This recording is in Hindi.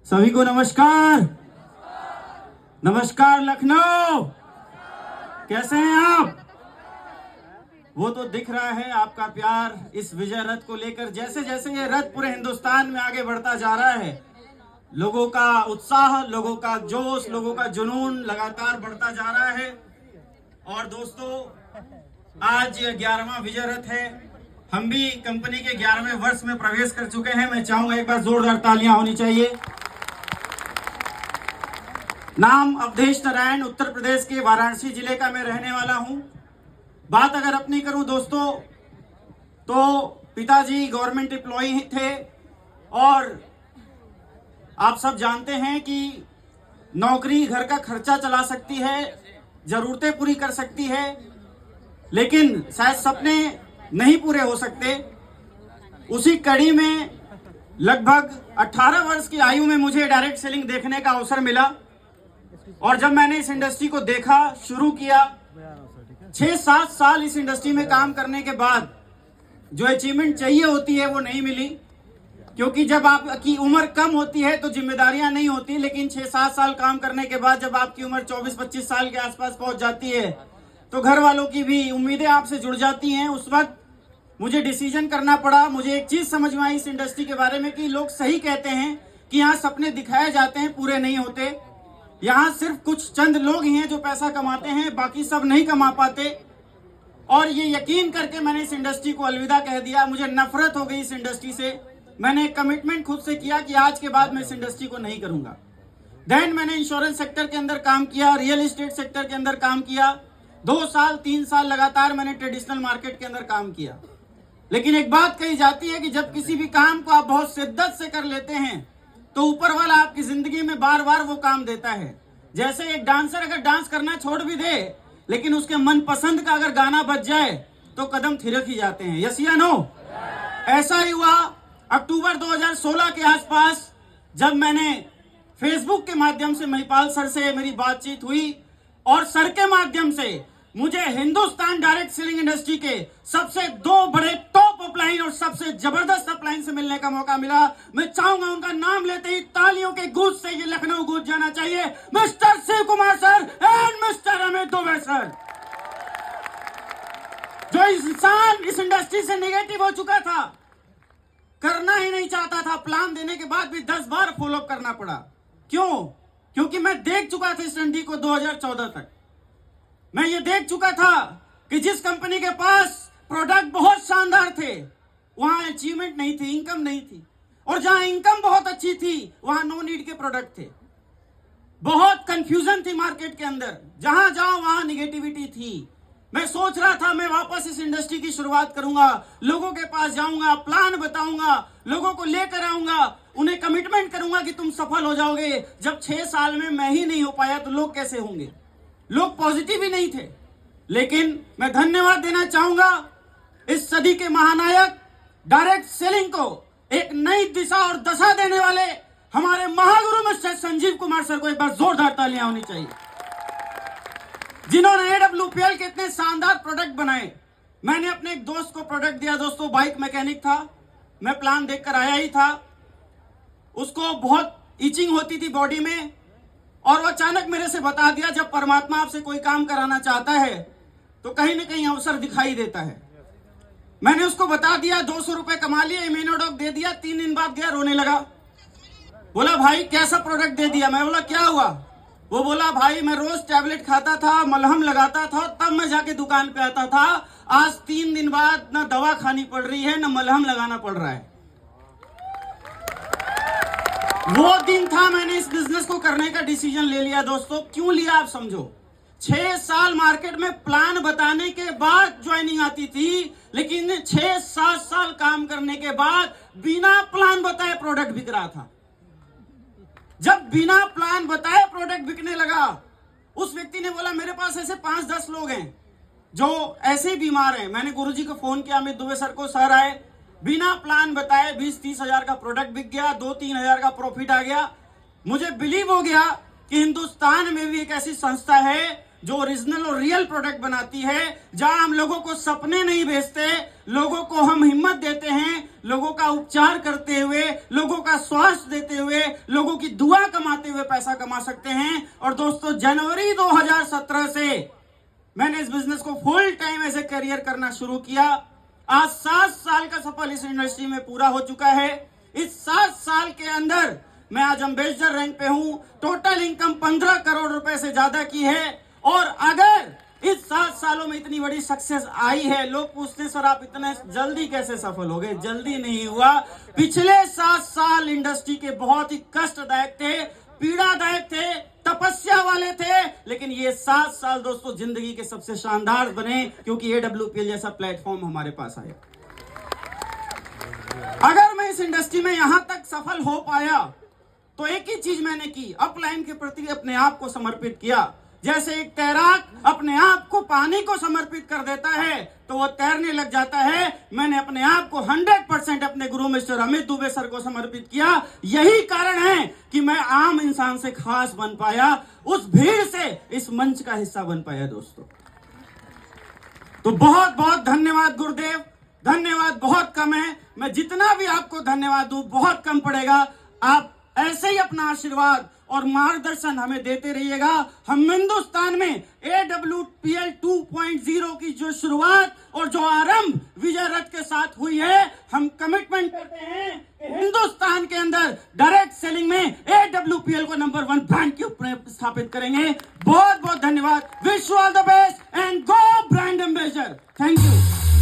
सभी को नमस्कार। नमस्कार लखनऊ, कैसे हैं आप? वो तो दिख रहा है आपका प्यार इस विजय रथ को लेकर। जैसे जैसे ये रथ पूरे हिंदुस्तान में आगे बढ़ता जा रहा है, लोगों का उत्साह, लोगों का जोश, लोगों का जुनून लगातार बढ़ता जा रहा है। और दोस्तों, आज 11वां विजय रथ है। हम भी कंपनी के 11वें वर्ष में प्रवेश कर चुके हैं। मैं चाहूंगा एक बार जोरदार तालियां होनी चाहिए। नाम अवधेश नारायण, उत्तर प्रदेश के वाराणसी जिले का मैं रहने वाला हूं। बात अगर अपनी करूं दोस्तों, तो पिताजी गवर्नमेंट एम्प्लॉई थे और आप सब जानते हैं कि नौकरी घर का खर्चा चला सकती है, जरूरतें पूरी कर सकती है, लेकिन शायद सपने नहीं पूरे हो सकते। उसी कड़ी में लगभग 18 वर्ष की आयु में मुझे डायरेक्ट सेलिंग देखने का अवसर मिला। और जब मैंने इस इंडस्ट्री को देखा, शुरू किया, 6-7 साल इस इंडस्ट्री में काम करने के बाद जो अचीवमेंट चाहिए होती है वो नहीं मिली। क्योंकि जब आपकी उम्र कम होती है तो जिम्मेदारियां नहीं होती, लेकिन 6-7 साल काम करने के बाद जब आपकी उम्र 24-25 साल के आसपास पहुंच जाती है तो घर वालों की भी उम्मीदें आपसे जुड़ जाती हैं। उस वक्त मुझे डिसीजन करना पड़ा। मुझे एक चीज समझ में आई इस इंडस्ट्री के बारे में कि लोग सही कहते हैं कि यहाँ सपने दिखाए जाते हैं, पूरे नहीं होते। यहाँ सिर्फ कुछ चंद लोग ही हैं जो पैसा कमाते हैं, बाकी सब नहीं कमा पाते। और ये यकीन करके मैंने इस इंडस्ट्री को अलविदा कह दिया। मुझे नफरत हो गई इस इंडस्ट्री से। मैंने एक कमिटमेंट खुद से किया कि आज के बाद मैं इस इंडस्ट्री को नहीं करूंगा। देन मैंने इंश्योरेंस सेक्टर के अंदर काम किया, रियल एस्टेट सेक्टर के अंदर काम किया। 2 साल 3 साल लगातार मैंने ट्रेडिशनल मार्केट के अंदर काम किया। लेकिन एक बात कही जाती है कि जब किसी भी काम को आप बहुत शिद्दत से कर लेते हैं तो ऊपर वाला आपकी जिंदगी में बार बार वो काम देता है। जैसे एक डांसर अगर डांस करना छोड़ भी दे, लेकिन उसके मनपसंद का अगर गाना बज जाए तो कदम थिरक ही जाते हैं। यस या नो? ऐसा ही हुआ अक्टूबर 2016 के आसपास, जब मैंने फेसबुक के माध्यम से महिपाल सर से मेरी बातचीत हुई और सर के माध्यम से मुझे हिंदुस्तान डायरेक्ट सेलिंग इंडस्ट्री के सबसे 2 बड़े टॉप अपलाइन और सबसे जबरदस्त अपलाइन से मिलने का मौका मिला। मैं चाहूंगा उनका नाम लेते ही तालियों के गूंज से ये लखनऊ गूंज जाना चाहिए। Mister Shiv Kumar sir and mister Amit Dubey sir. जो इंसान इस इंडस्ट्री से नेगेटिव हो चुका था, करना ही नहीं चाहता था, प्लान देने के बाद भी 10 बार फॉलोअप करना पड़ा। क्यों? क्योंकि मैं देख चुका था इस इंडस्ट्री को 2014 तक। मैं ये देख चुका था कि जिस कंपनी के पास प्रोडक्ट बहुत शानदार थे, वहां अचीवमेंट नहीं थी, इनकम नहीं थी। और जहां इनकम बहुत अच्छी थी, वहां नो नीड के प्रोडक्ट थे। बहुत कंफ्यूजन थी मार्केट के अंदर, जहां जाओ वहां निगेटिविटी थी। मैं सोच रहा था मैं वापस इस इंडस्ट्री की शुरुआत करूंगा, लोगों के पास जाऊंगा, प्लान बताऊंगा, लोगों को लेकर आऊंगा, उन्हें कमिटमेंट करूंगा कि तुम सफल हो जाओगे। जब 6 साल में मैं ही नहीं हो पाया तो लोग कैसे होंगे? लोग पॉजिटिव ही नहीं थे। लेकिन मैं धन्यवाद देना चाहूंगा इस सदी के महानायक डायरेक्ट सेलिंग को एक नई दिशा और दशा देने वाले हमारे महागुरु मिस्टर संजीव कुमार सर को एक बार जोरदार तालियां होनी चाहिए, जिन्होंने AWPL के इतने शानदार प्रोडक्ट बनाए। मैंने अपने एक दोस्त को प्रोडक्ट दिया। दोस्तों, बाइक मैकेनिक था, मैं प्लान देखकर आया ही था। उसको बहुत इचिंग होती थी बॉडी में, और वो अचानक मेरे से बता दिया, जब परमात्मा आपसे कोई काम कराना चाहता है तो कहीं ना कहीं अवसर दिखाई देता है। मैंने उसको बता दिया, 200 रुपए कमा लिए, इम्यूनोडॉक दे दिया। 3 दिन बाद गया, रोने लगा। बोला भाई कैसा प्रोडक्ट दे दिया? मैं बोला क्या हुआ? वो बोला भाई मैं रोज टैबलेट खाता था, मलहम लगाता था, तब मैं जाके दुकान पे आता था। आज 3 दिन बाद ना दवा खानी पड़ रही है, ना मलहम लगाना पड़ रहा है। वो दिन था मैंने इस बिजनेस को करने का डिसीजन ले लिया। दोस्तों, क्यों लिया आप समझो। 6 साल मार्केट में प्लान बताने के बाद ज्वाइनिंग आती थी, लेकिन 6-7 साल काम करने के बाद बिना प्लान बताए प्रोडक्ट बिक रहा था। जब बिना प्लान बताए प्रोडक्ट बिकने लगा, उस व्यक्ति ने बोला मेरे पास ऐसे 5-10 लोग हैं जो ऐसे ही बीमार हैं। मैंने गुरुजी को फोन किया, अमित दुबे सर को। सर आए, बिना प्लान बताए 20-30 हजार का प्रोडक्ट बिक गया, 2-3 हजार का प्रॉफिट आ गया। मुझे बिलीव हो गया कि हिंदुस्तान में भी एक ऐसी संस्था है जो ओरिजिनल और रियल प्रोडक्ट बनाती है, जहां हम लोगों को सपने नहीं बेचते, लोगों को हम हिम्मत देते हैं, लोगों का उपचार करते हुए, लोगों का स्वास्थ्य देते हुए, लोगों की दुआ कमाते हुए पैसा कमा सकते हैं। और दोस्तों, जनवरी 2017 से मैंने इस बिजनेस को full time as a career करना शुरू किया। आज 7 साल का सफल इस इंडस्ट्री में पूरा हो चुका है। इस 7 साल के अंदर मैं आज एम्बेसडर रैंक पे हूं। टोटल इनकम 15 करोड़ रुपए से ज्यादा की है। और अगर इस 7 सालों में इतनी बड़ी सक्सेस आई है, लोग पूछते हैं सर आप इतने जल्दी कैसे सफल हो गए? जल्दी नहीं हुआ। पिछले 7 साल इंडस्ट्री के बहुत ही कष्टदायक थे, पीड़ादायक थे, तपस्या वाले थे, लेकिन ये 7 साल दोस्तों जिंदगी के सबसे शानदार बने, क्योंकि AWPL जैसा प्लेटफॉर्म हमारे पास आया। अगर मैं इस इंडस्ट्री में यहां तक सफल हो पाया तो एक ही चीज मैंने की, अपलाइन के प्रति अपने आप को समर्पित किया। जैसे एक तैराक अपने आप को पानी को समर्पित कर देता है तो वो तैरने लग जाता है, मैंने अपने आप को 100% अपने गुरु मिस्टर अमित दुबे सर को समर्पित किया। यही कारण है कि मैं आम इंसान से खास बन पाया, उस भीड़ से इस मंच का हिस्सा बन पाया दोस्तों। तो बहुत बहुत धन्यवाद गुरुदेव। धन्यवाद बहुत कम है, मैं जितना भी आपको धन्यवाद दूं बहुत कम पड़ेगा। आप ऐसे ही अपना आशीर्वाद और मार्गदर्शन हमें देते रहिएगा। हम हिंदुस्तान में AWPL 2.0 की जो शुरुआत और जो आरंभ विजय रथ के साथ हुई है, हम कमिटमेंट करते हैं कि हिंदुस्तान के अंदर डायरेक्ट सेलिंग में AWPL को नंबर 1 ब्रांड के ऊपर स्थापित करेंगे। बहुत बहुत धन्यवाद। Wish you all the best and go brand ambassador. Thank you.